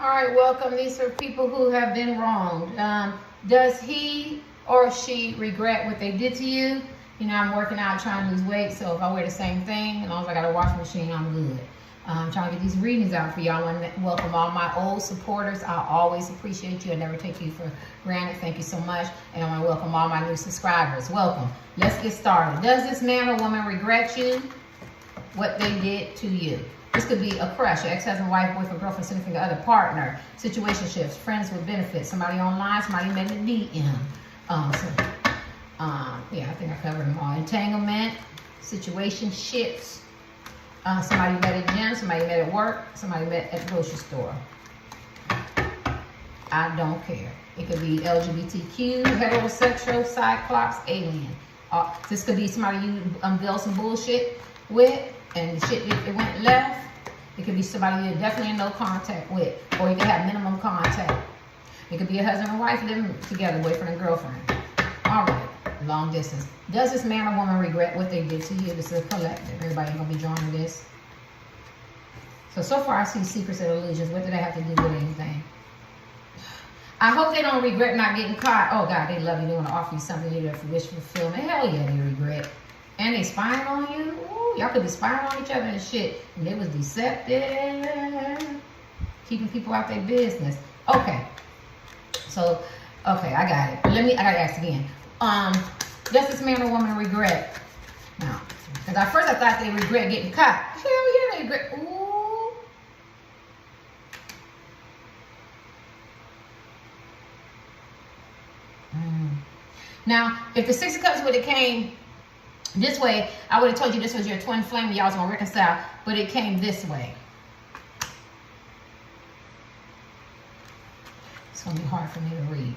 All right, welcome. These are people who have been wronged. Does he or she regret what they did to you? You know, I'm working out trying to lose weight, so if I wear the same thing, as long as I got a washing machine, I'm good. I'm trying to get these readings out for y'all. I want to welcome all my old supporters. I always appreciate you. I never take you for granted. Thank you so much. And I want to welcome all my new subscribers. Welcome. Let's get started. Does this man or woman regret you? What they did to you? This could be a crush, your ex-husband, wife, boyfriend, girlfriend, significant other, partner, situationships, friends with benefits, somebody online, somebody met in the DM. Yeah, I think I covered them all. Entanglement, situationships, somebody met at gym, somebody met at work, somebody met at the grocery store. I don't care. It could be LGBTQ, heterosexual, cyclops, alien. This could be somebody you built some bullshit with, and the shit it went left. It could be somebody you're definitely in no contact with, or you can have minimum contact. It could be a husband and wife living together, boyfriend and girlfriend. All right, long distance. Does this man or woman regret what they did to you? This is a collective. Everybody gonna be drawing this. So far I see secrets and illusions. What do they have to do with anything? I hope they don't regret not getting caught. Oh God, they love you. They want to offer you something you for wish fulfillment. Hell yeah, they regret. And they spying on you. Ooh, y'all could be spying on each other and shit. And it was deceptive. Keeping people out their business. Okay. So, okay, I got it. I gotta ask again. Does this man or woman regret? No. Because at first I thought they regret getting caught. Hell yeah, they regret. Ooh. Now, if the Six of Cups would have came this way, I would have told you this was your twin flame and y'all was gonna reconcile, but it came this way. It's gonna be hard for me to read.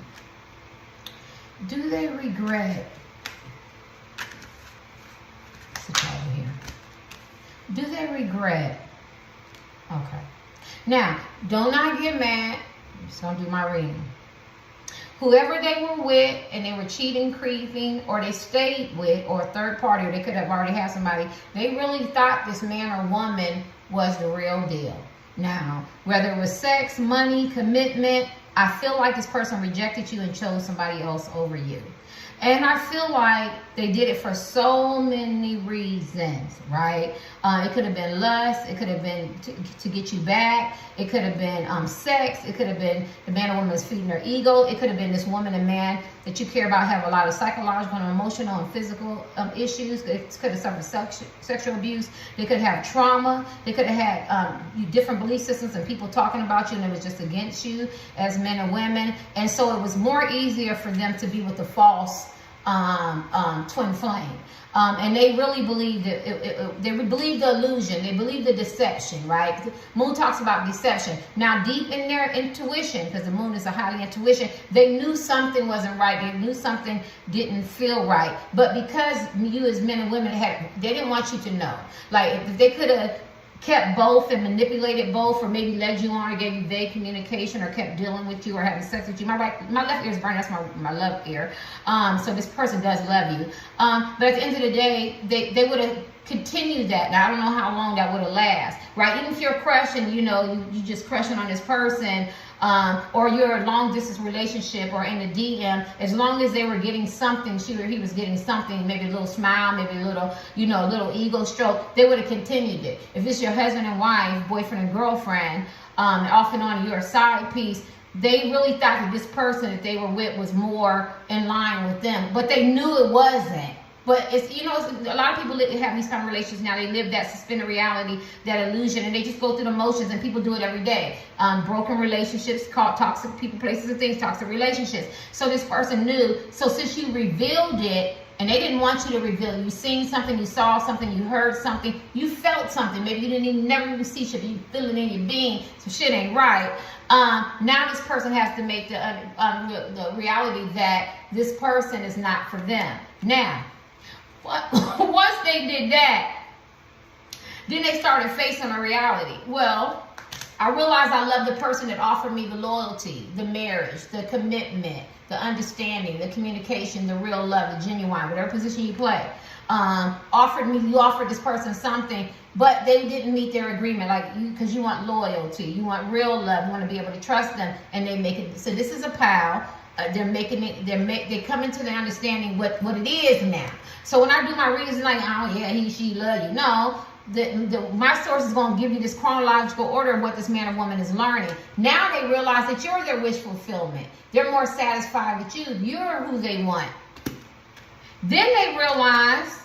Do they regret? Sit over here. Do they regret? Okay. Now, don't not get mad. I'm just gonna do my reading. Whoever they were with and they were cheating, creeping, or they stayed with, or a third party, or they could have already had somebody, they really thought this man or woman was the real deal. Now, whether it was sex, money, commitment, I feel like this person rejected you and chose somebody else over you. And I feel like they did it for so many reasons, right? It could have been lust. It could have been to get you back. It could have been sex. It could have been the man or woman was feeding their ego. It could have been this woman and man that you care about have a lot of psychological and emotional and physical issues. They could have suffered sexual abuse. They could have trauma. They could have had different belief systems and people talking about you and it was just against you as men and women. And so it was more easier for them to be with the false twin flame. And they really believed it, they believed the illusion, they believed the deception, right? The moon talks about deception. Now, deep in their intuition, because the moon is a highly intuition, they knew something wasn't right. They knew something didn't feel right. But because you as men and women they didn't want you to know. Like, if they could have kept both and manipulated both, or maybe led you on or gave you vague communication, or kept dealing with you or having sex with you. My left ear is burning. That's my left ear. So this person does love you. But at the end of the day, they would have continued that. Now I don't know how long that would have lasted, right? Even if you're crushing, you just crushing on this person, or you're a long distance relationship or in a DM, as long as they were getting something, she or he was getting something, maybe a little smile, maybe a little, a little ego stroke, they would have continued it. If it's your husband and wife, boyfriend and girlfriend, off and on, you're a side piece, they really thought that this person that they were with was more in line with them, but they knew it wasn't. But it's, a lot of people have these kind of relationships now. They live that suspended reality, that illusion, and they just go through the motions, and people do it every day. Broken relationships, toxic people, places, and things, toxic relationships. So this person knew. So since you revealed it, and they didn't want you to reveal it, you seen something, you saw something, you heard something, you felt something. Maybe you never even see shit, but you feel it in your being. Some shit ain't right. Now this person has to make the reality that this person is not for them. Now, once they did that, then they started facing a reality. Well, I realized I love the person that offered me the loyalty, the marriage, the commitment, the understanding, the communication, the real love, the genuine, whatever position you play. you offered this person something, but they didn't meet their agreement, like you, because you want loyalty, you want real love, you want to be able to trust them, and they make it. So this is a pal. They're making it. They come into the understanding what it is now. So when I do my readings, like, oh yeah, he, she love you. No, my source is going to give you this chronological order of what this man or woman is learning. Now they realize that you're their wish fulfillment. They're more satisfied with you. You're who they want. Then they realize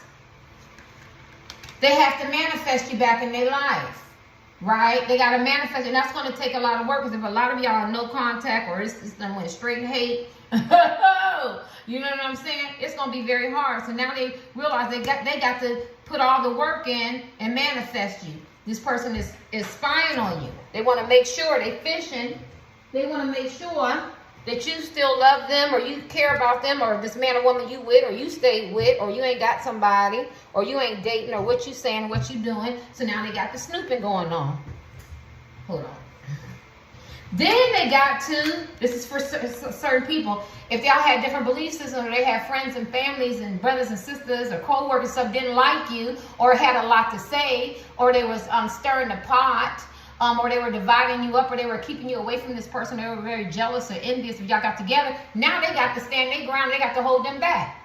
they have to manifest you back in their life. Right? They got to manifest, and that's going to take a lot of work, because if a lot of y'all are no contact, or it's done with straight hate, you know what I'm saying? It's going to be very hard. So now they realize they got to put all the work in and manifest you. This person is spying on you. They want to make sure they fishing. They want to make sure that you still love them, or you care about them, or this man or woman you with, or you stay with, or you ain't got somebody, or you ain't dating, or what you saying, what you doing. So now they got the snooping going on. Hold on. Then they got to, this is for certain people, if y'all had different belief systems, or they have friends and families and brothers and sisters or co-workers that didn't like you, or had a lot to say, or they was stirring the pot, or they were dividing you up, or they were keeping you away from this person, they were very jealous or envious if y'all got together. Now they got to stand their ground, they got to hold them back.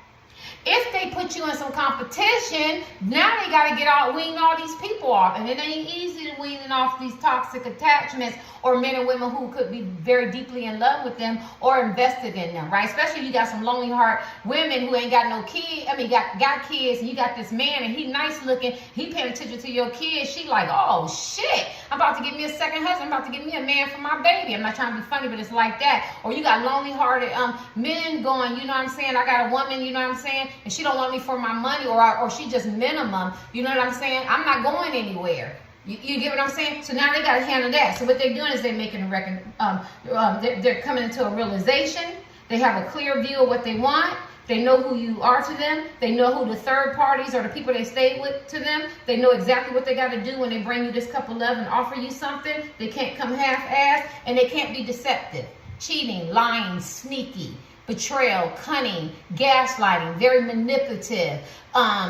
If they put you in some competition, now they got to wean all these people off. And it ain't easy to wean off these toxic attachments, or men and women who could be very deeply in love with them or invested in them, right? Especially if you got some lonely heart women who ain't got no kids. I mean, got kids, and you got this man, and he nice looking, he paying attention to your kids. She like, oh shit, I'm about to get me a second husband. I'm about to get me a man for my baby. I'm not trying to be funny, but it's like that. Or you got lonely hearted men going, you know what I'm saying? I got a woman, you know what I'm saying? And she don't want me for my money, or she just minimum, you know what I'm saying? I'm not going anywhere. You get what I'm saying? So now they got to handle that. So what they're doing is they're making they're coming into a realization. They have a clear view of what they want. They know who you are to them. They know who the third parties or the people they stay with to them. They know exactly what they got to do when they bring you this cup of love and offer you something. They can't come half-assed, and they can't be deceptive, cheating, lying, sneaky, betrayal, cunning, gaslighting, very manipulative,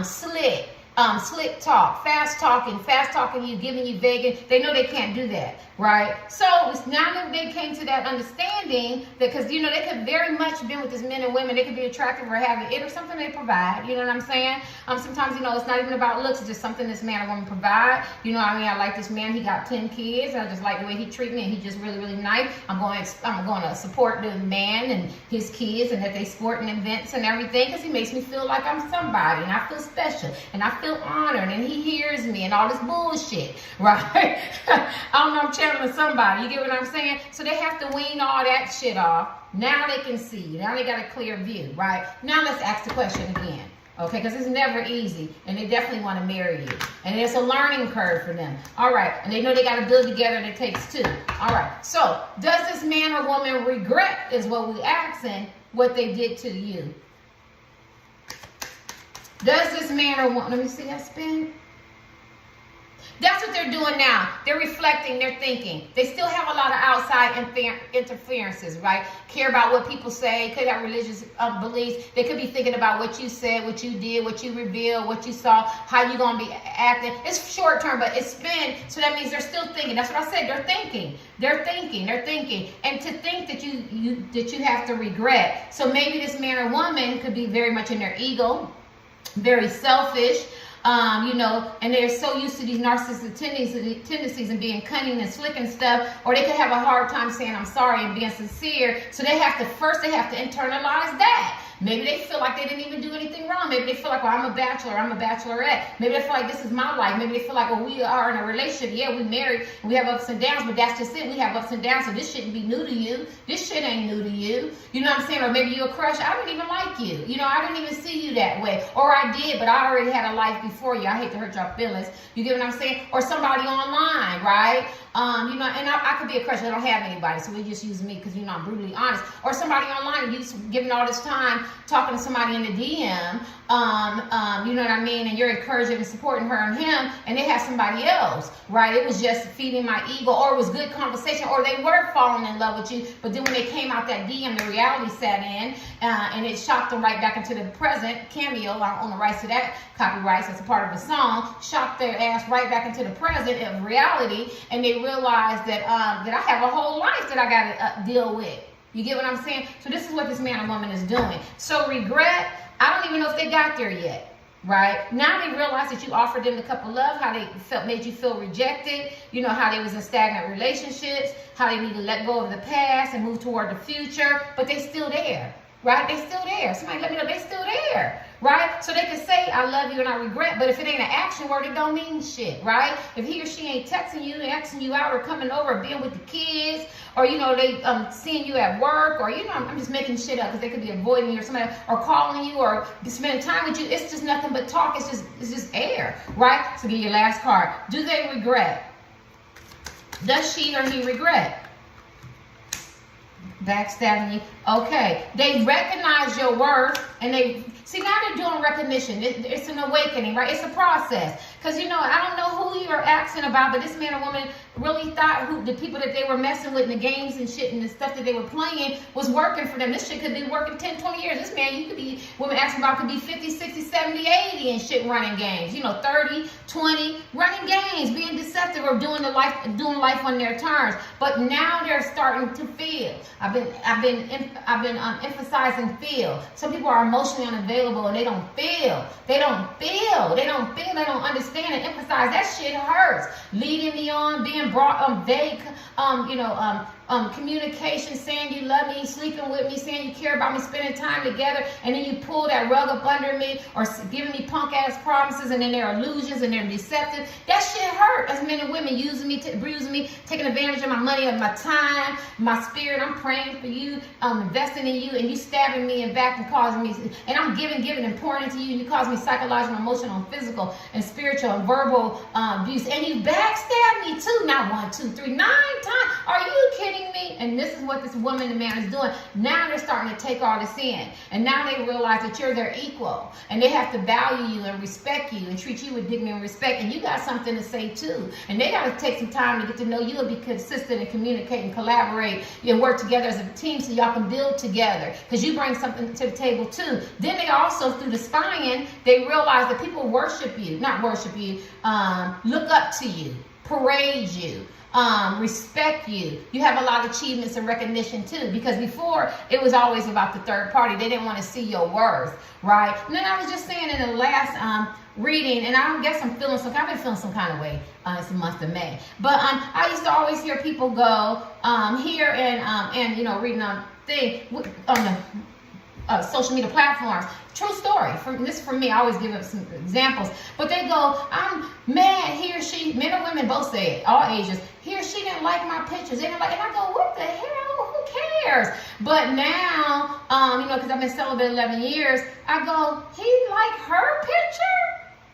slick. Slick talk, fast talking you, giving you vague. They know they can't do that, right? So now that they came to that understanding, that because you know they could very much have been with these men and women, they could be attractive or have it or something they provide. You know what I'm saying? Sometimes you know it's not even about looks; it's just something this man or woman provide. You know, I mean, I like this man. He got 10 kids. I just like the way he treat me, and he just really, really nice. I'm going to support the man and his kids, and that they sporting events and everything, because he makes me feel like I'm somebody, and I feel special, and I feel honored, and he hears me, and all this bullshit, right? I don't know, I'm channeling somebody, you get what I'm saying? So they have to wean all that shit off. Now they can see, now they got a clear view, right? Now let's ask the question again, okay? Because it's never easy, and they definitely want to marry you, and it's a learning curve for them. All right, and they know they got to build together, and it takes two. All right, so does this man or woman regret, is what we asking, what they did to you? Does this man or woman, let me see that spin. That's what they're doing now. They're reflecting, they're thinking. They still have a lot of outside interferences, right? Care about what people say, could have religious beliefs. They could be thinking about what you said, what you did, what you revealed, what you saw, how you going to be acting. It's short term, but it's spin, so that means they're still thinking. That's what I said, they're thinking. They're thinking. And to think that you have to regret. So maybe this man or woman could be very much in their ego, very selfish, you know, and they're so used to these narcissistic tendencies and being cunning and slick and stuff, or they could have a hard time saying I'm sorry and being sincere. So they have to internalize that. Maybe they feel like they didn't even do anything wrong. Maybe they feel like, well, I'm a bachelor, I'm a bachelorette. Maybe they feel like this is my life. Maybe they feel like, well, we are in a relationship. Yeah, we married, and we have ups and downs, but that's just it. We have ups and downs, so this shouldn't be new to you. This shit ain't new to you. You know what I'm saying? Or maybe you're a crush. I didn't even like you. You know, I didn't even see you that way. Or I did, but I already had a life before you. I hate to hurt your feelings. You get what I'm saying? Or somebody online, right? You know, and I could be a crush. I don't have anybody, so we just use me because, you know, I'm brutally honest. Or somebody online, and you giving all this time talking to somebody in the DM, you know what I mean? And you're encouraging and supporting her and him, and they have somebody else, right? It was just feeding my ego, or it was good conversation, or they were falling in love with you, but then when they came out that DM, the reality set in, and it shocked them right back into the present. Cameo, I don't own the rights to that copyrights, that's a part of the song, shocked their ass right back into the present of reality, and they realized that that I have a whole life that I got to deal with. You get what I'm saying? So this is what this man or woman is doing. So regret, I don't even know if they got there yet, right? Now they realize that you offered them the cup of love, how they felt, made you feel rejected, you know, how they was in stagnant relationships, how they need to let go of the past and move toward the future, but they still there, right? They still there. Somebody let me know they still there, right? So they can say, I love you and I regret, but if it ain't an action word, it don't mean shit, right? If he or she ain't texting you, asking you out, or coming over, or being with the kids, or, you know, they seeing you at work, or, you know, I'm just making shit up because they could be avoiding you, or somebody, or calling you, or spending time with you. It's just nothing but talk. It's just air, right? So get your last card. Do they regret? Does she or he regret? Backstabbing you. Okay. They recognize your worth, and they see, now they're doing recognition. It's an awakening, right? It's a process. Because, you know, I don't know who you're asking about, but this man or woman really thought the people that they were messing with in the games and shit and the stuff that they were playing was working for them. This shit could be working 10, 20 years. This man, you could be, women asking about, could be 50, 60, 70, 80 and shit running games. You know, 30, 20, running games, being deceptive, or doing life on their terms. But now they're starting to feel. I've been emphasizing feel. Some people are emotionally unavailable and they don't feel. They don't understand and emphasize. That shit hurts. Leading me on, being brought vague, communication, saying you love me, sleeping with me, saying you care about me, spending time together, and then you pull that rug up under me, or giving me punk ass promises, and then they're illusions and they're deceptive. That shit hurt. As men and women using me, bruising me, taking advantage of my money, of my time, my spirit. I'm praying for you, investing in you, and you stabbing me in back and causing me, and I'm giving and pouring into you, and you cause me psychological, emotional, and physical, and spiritual, and verbal abuse, and you backstab me too, not 1, 2, 3, 9 times. Are you kidding me? And this is what this woman and man is doing. Now they're starting to take all this in, and now they realize that you're their equal, and they have to value you and respect you and treat you with dignity and respect, and you got something to say too, and they got to take some time to get to know you and be consistent and communicate and collaborate and work together as a team so y'all can build together, because you bring something to the table too. Then they also, through the spying, they realize that people worship you, look up to you, parade you, respect you. You have a lot of achievements and recognition too, because before it was always about the third party. They didn't want to see your worth, right? And then I was just saying in the last reading, and I guess I've been feeling some kind of way. It's the month of May, but I used to always hear people go here and you know, reading on the social media platforms. True story. From me, I always give up some examples. But they go, I'm mad, he or she, men or women both say it, all ages, he or she didn't like my pictures. They didn't like, and I go, what the hell? Who cares? But now, you know, because I've been celibate 11 years, I go, he liked her picture?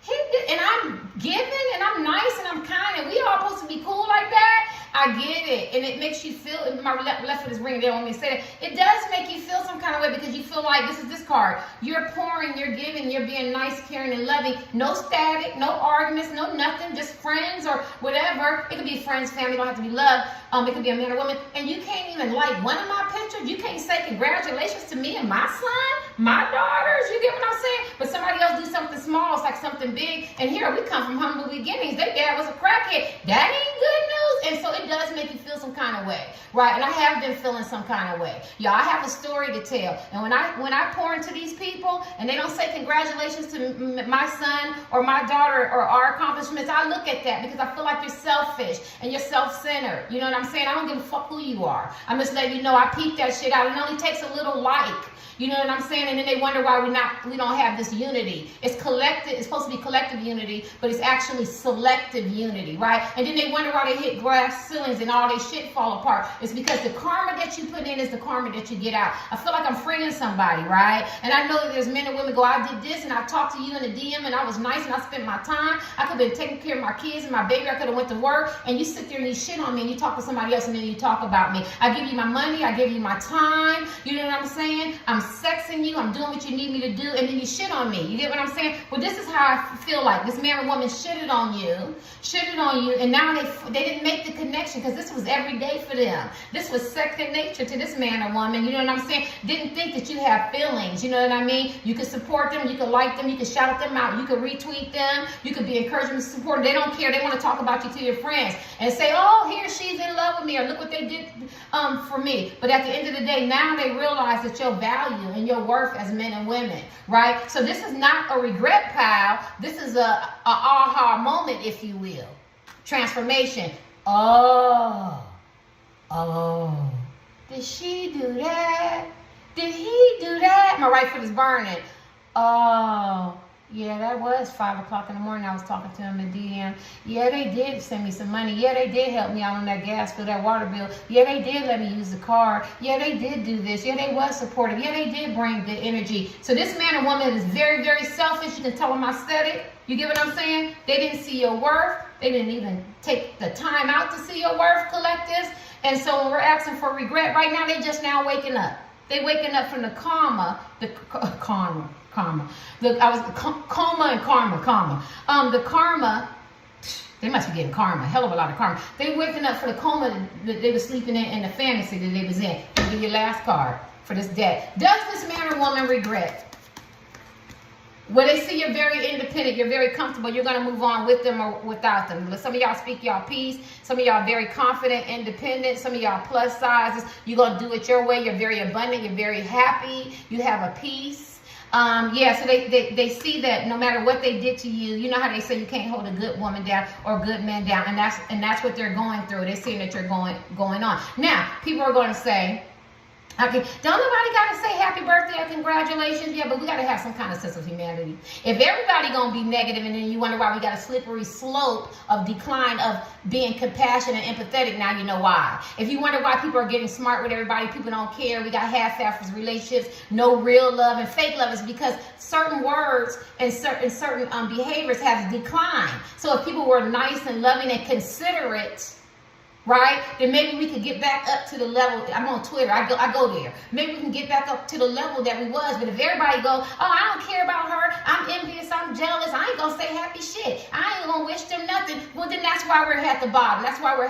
He did, and I'm giving, and I'm nice, and I'm kind, and we all supposed to be cool like that. I get it, and it makes you feel, my left foot is ringing, they don't want me to say that. It does make you feel some kind of way, because you feel like, this is this card, you're pouring, you're giving, you're being nice, caring, and loving. No static, no arguments, no nothing, just friends or whatever. It could be friends, family, don't have to be love. It could be a man or woman, and you can't even like one of my pictures. You can't say congratulations to me and my son, my daughters. You get what I'm saying? But somebody else do something small, it's like something big. And here we come from humble beginnings. Their dad was a crackhead. That ain't good news. And so it does make you feel some kind of way, right? And I have been feeling some kind of way. Y'all, I have a story to tell. And when I pour into these people and they don't say congratulations to my son or my daughter or our accomplishments, I look at that because I feel like you're selfish and you're self-centered. You know what I'm saying? I don't give a fuck who you are. I'm just letting you know I peep that shit out. It only takes a little like. You know what I'm saying? And then they wonder why we don't have this unity. It's collective. It's supposed to be collective unity, but it's actually selective unity, right? And then they wonder why they hit glass ceilings and all their shit fall apart. It's because the karma that you put in is the karma that you get out. I feel like I'm freeing somebody, right? And I know that there's men and women go, I did this and I talked to you in the DM and I was nice and I spent my time. I could have been taking care of my kids and my baby. I could have went to work, and you sit there and you shit on me and you talk to somebody else and then you talk about me. I give you my money. I give you my time. You know what I'm saying? I'm sexing you. I'm doing what you need me to do, and then you shit on me. You get what I'm saying? Well, this is how I feel like. This man or woman shitted on you, and now they didn't make the connection because this was every day for them. This was second nature to this man or woman. You know what I'm saying? Didn't think that you have feelings. You know what I mean? You could support them. You could like them. You could shout them out. You could retweet them. You could be encouraging, support. They don't care. They want to talk about you to your friends and say, oh, he or she's in love with me, or look what they did for me. But at the end of the day, now they realize that your value and your worth as men and women, right? So this is not a regret pile. This is a aha moment, if you will. Transformation. Oh, did she do that? Did he do that? My right foot is burning. Oh, yeah, that was 5 o'clock in the morning. I was talking to him in DM. Yeah, they did send me some money. Yeah, they did help me out on that gas bill, that water bill. Yeah, they did let me use the car. Yeah, they did do this. Yeah, they was supportive. Yeah, they did bring good energy. So this man or woman is very, very selfish. You can tell them I said it. You get what I'm saying? They didn't see your worth. They didn't even take the time out to see your worth, collectives. And so when we're asking for regret right now, they just now waking up. They waking up from the coma. The karma. The karma. They must be getting karma. Hell of a lot of karma. They waking up for the coma that they were sleeping in, and the fantasy that they was in. Give you your last card for this deck. Does this man or woman regret? When they see you're very independent, you're very comfortable, you're going to move on with them or without them. Some of y'all speak y'all piece. Some of y'all very confident, independent. Some of y'all plus sizes. You're going to do it your way. You're very abundant. You're very happy. You have a peace. So they see that no matter what they did to you, you know how they say you can't hold a good woman down or a good man down. And that's what they're going through. They're seeing that you're going on. Now, people are going to say, okay, don't nobody got to say happy birthday or congratulations. Yeah, but we got to have some kind of sense of humanity. If everybody going to be negative and then you wonder why we got a slippery slope of decline of being compassionate and empathetic, now you know why. If you wonder why people are getting smart with everybody, people don't care, we got half-assed relationships, no real love and fake love, is because certain words and certain behaviors have declined. So if people were nice and loving and considerate, right, then maybe we could get back up to the level. I'm on Twitter. I go there. Maybe we can get back up to the level that we was. But if everybody go, oh, I don't care about her. I'm envious. I'm jealous. I ain't going to say happy shit. I ain't going to wish them nothing. Well, then that's why we're at the bottom. That's why we're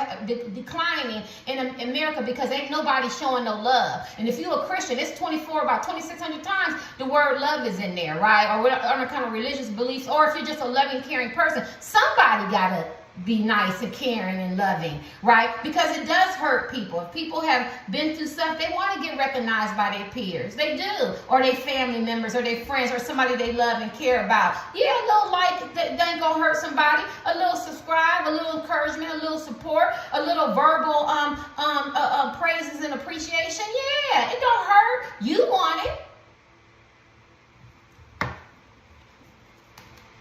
declining in America, because ain't nobody showing no love. And if you're a Christian, it's 24, about 2,600 times the word love is in there, right? Or whatever kind of religious beliefs. Or if you're just a loving, caring person, somebody got to be nice and caring and loving, right? Because it does hurt people. If people have been through stuff, they want to get recognized by their peers. They do. Or their family members or their friends or somebody they love and care about. Yeah, a little like that ain't gonna hurt somebody. A little subscribe, a little encouragement, a little support, a little verbal praises and appreciation. Yeah, it don't hurt. You want it.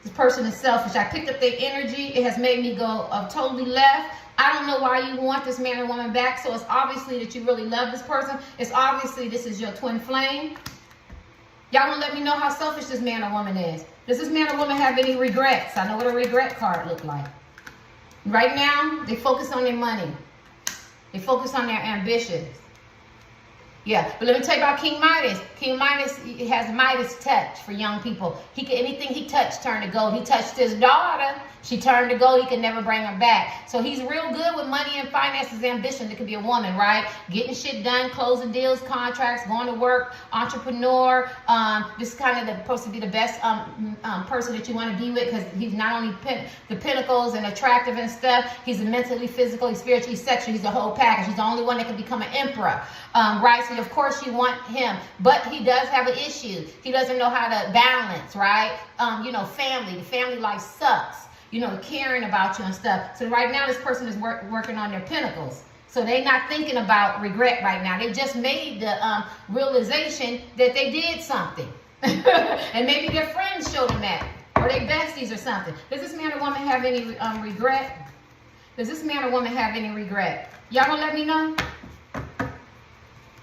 This person is selfish. I picked up their energy. It has made me go totally left. I don't know why you want this man or woman back. So it's obviously that you really love this person. It's obviously this is your twin flame. Y'all want to let me know how selfish this man or woman is. Does this man or woman have any regrets? I know what a regret card look like. Right now, they focus on their money. They focus on their ambitions. Yeah, but let me tell you about King Midas. King Midas has Midas touch for young people. Anything he touched turned to gold. He touched his daughter. She turned to gold. He could never bring her back. So he's real good with money and finances, ambition. It could be a woman, right? Getting shit done, closing deals, contracts, going to work, entrepreneur. This is kind of supposed to be the best person that you want to be with, because he's not only the pinnacles and attractive and stuff. He's mentally, physically, spiritually, sexually. He's the whole package. He's the only one that can become an emperor, right? So of course you want him, but he does have an issue. He doesn't know how to balance, right? Family. The family life sucks. Caring about you and stuff. So right now this person is working on their pinnacles. So they're not thinking about regret right now. They just made the realization that they did something. And maybe their friends showed them that. Or their besties or something. Does this man or woman have any regret? Does this man or woman have any regret? Y'all gonna let me know?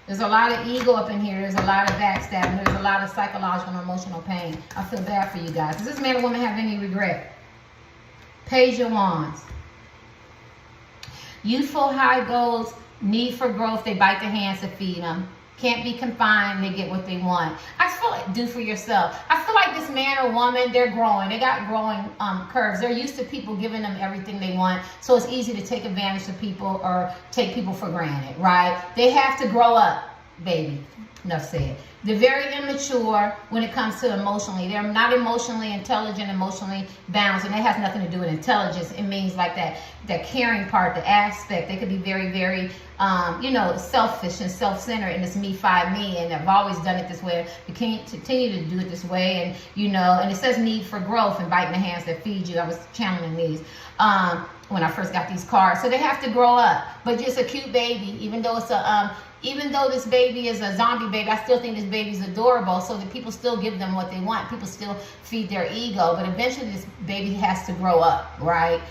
There's a lot of ego up in here. There's a lot of backstabbing. There's a lot of psychological and emotional pain. I feel bad for you guys. Does this man or woman have any regret? Page of Wands. Youthful high goals, need for growth. They bite the hands that feed them. Can't be confined. They get what they want. I feel like do for yourself. I feel like this man or woman, they're growing. They got growing curves. They're used to people giving them everything they want. So it's easy to take advantage of people or take people for granted, right? They have to grow up, baby. Enough said. They're very immature when it comes to emotionally. They're not emotionally intelligent, emotionally balanced, and it has nothing to do with intelligence. It means like that caring part, the aspect. They could be very, very, selfish and self-centered, and it's me, five, me, and I've always done it this way. You can't continue to do it this way, and and it says need for growth and biting the hands that feed you. I was channeling these when I first got these cards. So they have to grow up, but just a cute baby, even though it's even though this baby is a zombie baby, I still think this baby's adorable, so that people still give them what they want. People still feed their ego, but eventually this baby has to grow up, right?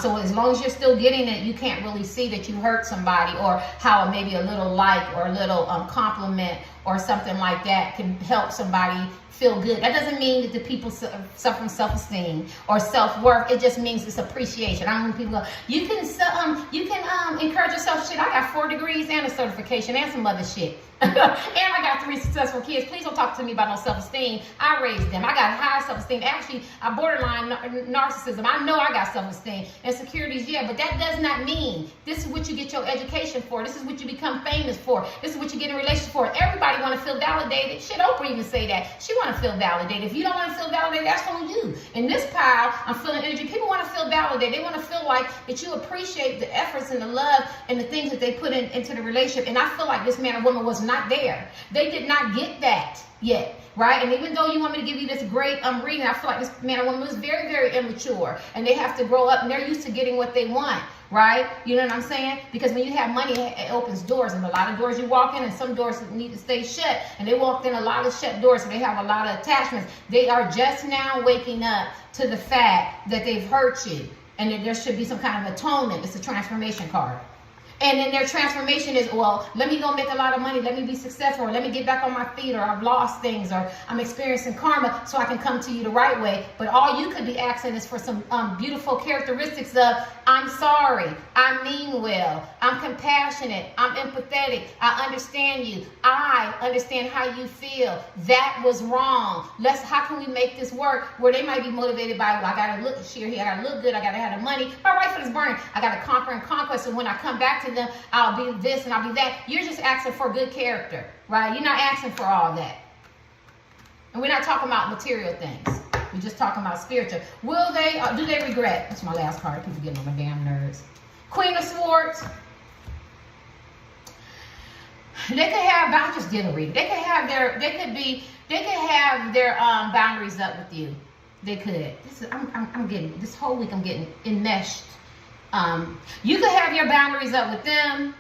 So as long as you're still getting it, you can't really see that you hurt somebody, or how maybe a little like or a little compliment or something like that can help somebody feel good. That doesn't mean that the people suffer from self-esteem or self-worth. It just means it's appreciation. I don't want people go, you can encourage yourself. Shit, I got 4 degrees and a certification and some other shit. And I got 3 successful kids. Please don't talk to me about no self-esteem. I raised them. I got high self-esteem. Actually, I borderline narcissism. I know I got self-esteem. Insecurities, yeah, but that does not mean this is what you get your education for. This is what you become famous for. This is what you get in a relationship for. Everybody want to feel validated. Shit, Oprah even say that. She want to feel validated. If you don't want to feel validated, that's on you. In this pile, I'm feeling energy. People want to feel validated. They want to feel like that you appreciate the efforts and the love and the things that they put into the relationship. And I feel like this man or woman was not there. They did not get that yet, right? And even though you want me to give you this great reading, I feel like this man or woman was very, very immature, and they have to grow up, and they're used to getting what they want, right? You know what I'm saying? Because when you have money, it opens doors, and a lot of doors you walk in, and some doors need to stay shut, and they walked in a lot of shut doors, so they have a lot of attachments. They are just now waking up to the fact that they've hurt you, and that there should be some kind of atonement. It's a transformation card. And then their transformation is, well, let me go make a lot of money. Let me be successful. Or let me get back on my feet. Or I've lost things. Or I'm experiencing karma so I can come to you the right way. But all you could be asking is for some beautiful characteristics of, I'm sorry. I mean well. I'm compassionate. I'm empathetic. I understand you. I understand how you feel. That was wrong. How can we make this work? Where they might be motivated by, well, I got to look here. I got to look good. I got to have the money. My right foot is burning. I got to conquer and conquest. And when I come back to them, I'll be this and I'll be that. You're just asking for good character, right? You're not asking for all that. And we're not talking about material things. We're just talking about spiritual. Do they regret? That's my last card. People getting on my damn nerves. Queen of Swords. They could have, I just did a reading. They could have their boundaries up with you. They could. I'm getting, this whole week I'm getting enmeshed. You could have your boundaries up with them,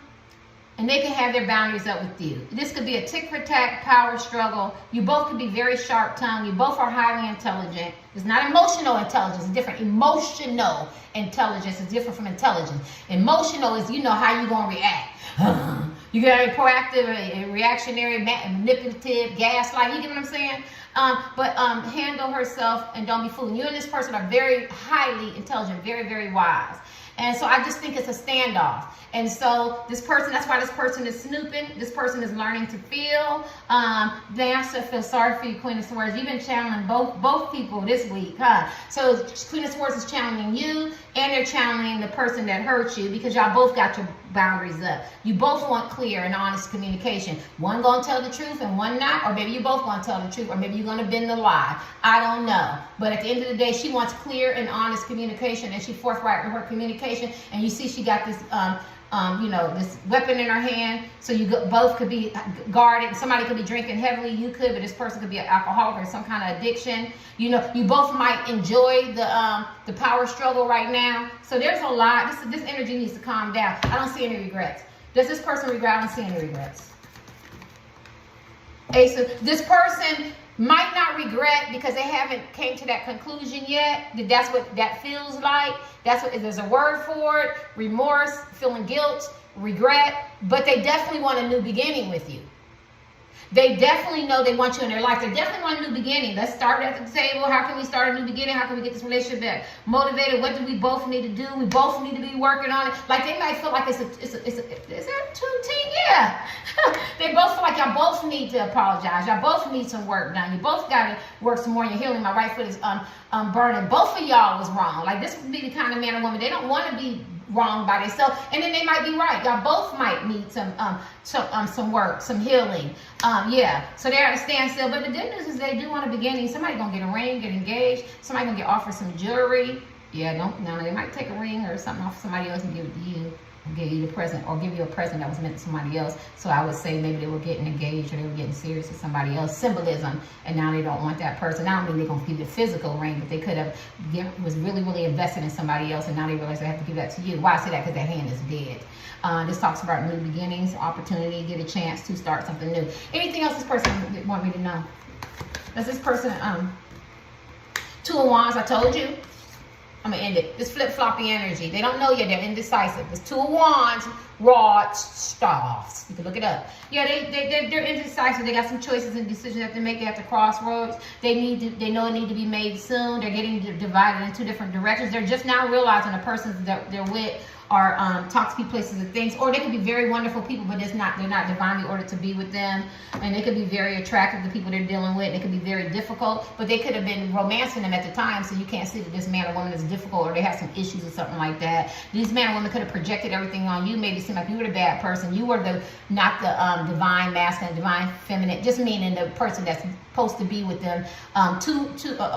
and they can have their boundaries up with you. This could be a tick-for-tack power struggle. You both could be very sharp-tongued. You both are highly intelligent. It's not emotional intelligence. It's different. Emotional intelligence is different from intelligence. Emotional is, how you're going to react. You got a proactive, a reactionary, manipulative, gaslight. You get what I'm saying? But handle herself and don't be fooled. You and this person are very highly intelligent, very, very wise. And so I just think it's a standoff. And so this person, that's why this person is snooping. This person is learning to feel. They also feel sorry for you, Queen of Swords. You've been channeling both people this week, huh? So Queen of Swords is channeling you, and they're channeling the person that hurt you, because y'all both got your boundaries up. You both want clear and honest communication. One gonna tell the truth and one not, or maybe you both gonna tell the truth, or maybe you're gonna bend the lie. I don't know. But at the end of the day, she wants clear and honest communication, and she's forthright in her communication. And you see she got this this weapon in her hand, so both could be guarded. Somebody could be drinking heavily, you could, but this person could be an alcoholic or some kind of addiction. You both might enjoy the power struggle right now. So there's a lot. This energy needs to calm down. I don't see any regrets. Does this person regret? I don't see any regrets. Ace of, this person Might not regret because they haven't came to that conclusion yet. That's what that feels like. That's what there's a word for it. Remorse, feeling guilt, regret. But they definitely want a new beginning with you. They definitely know they want you in their life. They definitely want a new beginning. Let's start at the table. How can we start a new beginning? How can we get this relationship back motivated? What do we both need to do? We both need to be working on it. Like they might feel like is that two-team? Yeah. They both feel like y'all both need to apologize. Y'all both need some work done. You both got to work some more in your healing. My right foot is burning. Both of y'all was wrong. Like this would be the kind of man or woman. They don't want to be wrong by themselves, and then they might be right. Y'all both might need some work, some healing. Yeah, so they're at a standstill. But the good news is they do want a beginning. Somebody gonna get a ring, get engaged. Somebody gonna get offered some jewelry. Yeah, they might take a ring or something off somebody else and give it to you. Give you the present, or give you a present that was meant to somebody else. So I would say maybe they were getting engaged or they were getting serious with somebody else. Symbolism, and now they don't want that person. I don't mean they're gonna give you a physical ring, but they could have was really invested in somebody else, and now they realize they have to give that to you. Why I say that? Because that hand is dead. This talks about new beginnings, opportunity, get a chance to start something new. Anything else this person want me to know? Does this person Two of Wands? I told you. I'm going to end it. This flip-floppy energy. They don't know yet. They're indecisive. This Two of Wands, raw staffs. You can look it up. Yeah, they're indecisive. They got some choices and decisions they have to make. They're at the crossroads. They know it need to be made soon. They're getting divided in two different directions. They're just now realizing the persons that they're with are toxic places and things, or they could be very wonderful people, but they're not divinely ordered to be with them, and they could be very attractive to people they're dealing with. They could be very difficult, but they could have been romancing them at the time, so you can't see that this man or woman is difficult, or they have some issues or something like that. These man or women could have projected everything on you, made it seem like you were the bad person. You were not the divine masculine, divine feminine, just meaning the person that's supposed to be with them.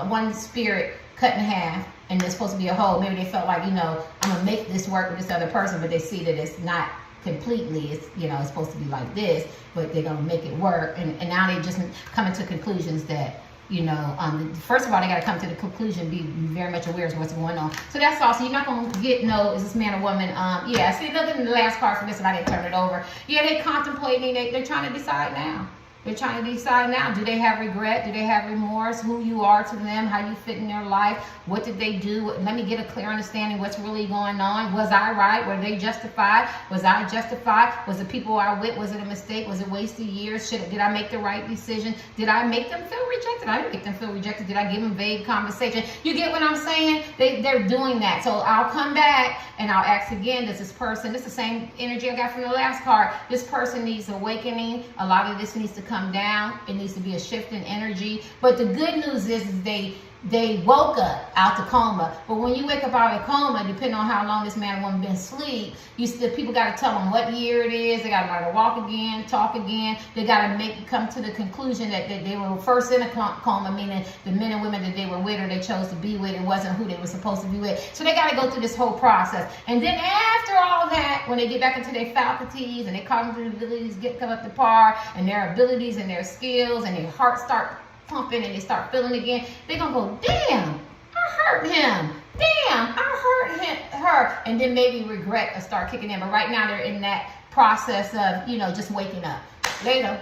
One spirit cut in half, and it's supposed to be a whole. Maybe they felt like, I'm gonna make this work with this other person, but they see that it's not completely, it's supposed to be like this, but they're gonna make it work. And now they just coming to conclusions that, first of all, they got to come to the conclusion, be very much aware of what's going on. So that's all. So you're not going to is this man or woman? Yeah, see, look at the last card for this, and I didn't turn it over. Yeah, they're contemplating, they're trying to decide now. They're trying to decide now. Do they have regret? Do they have remorse? Who you are to them? How you fit in their life? What did they do? Let me get a clear understanding what's really going on. Was I right? Were they justified? Was I justified? Was the people I with, was it a mistake? Was it wasted years? Did I make the right decision? Did I make them feel rejected? I didn't make them feel rejected. Did I give them vague conversation? You get what I'm saying? They're doing that. So I'll come back and I'll ask again, does this person, this is the same energy I got from the last card. This person needs awakening. A lot of this needs to come down. It needs to be a shift in energy. But the good news is they woke up out the coma. But when you wake up out of the coma, depending on how long this man or woman been asleep, people got to tell them what year it is. They got to learn to walk again, talk again. They got to come to the conclusion that they were first in a coma, meaning the men and women that they were with or they chose to be with, it wasn't who they were supposed to be with. So they got to go through this whole process. And then after all that, when they get back into their faculties and their cognitive abilities come up to par, and their abilities and their skills and their heart start pumping and they start feeling again, they're gonna go, damn, I hurt him. Damn, I hurt her. And then maybe regret will start kicking in. But right now they're in that process of, just waking up. Later.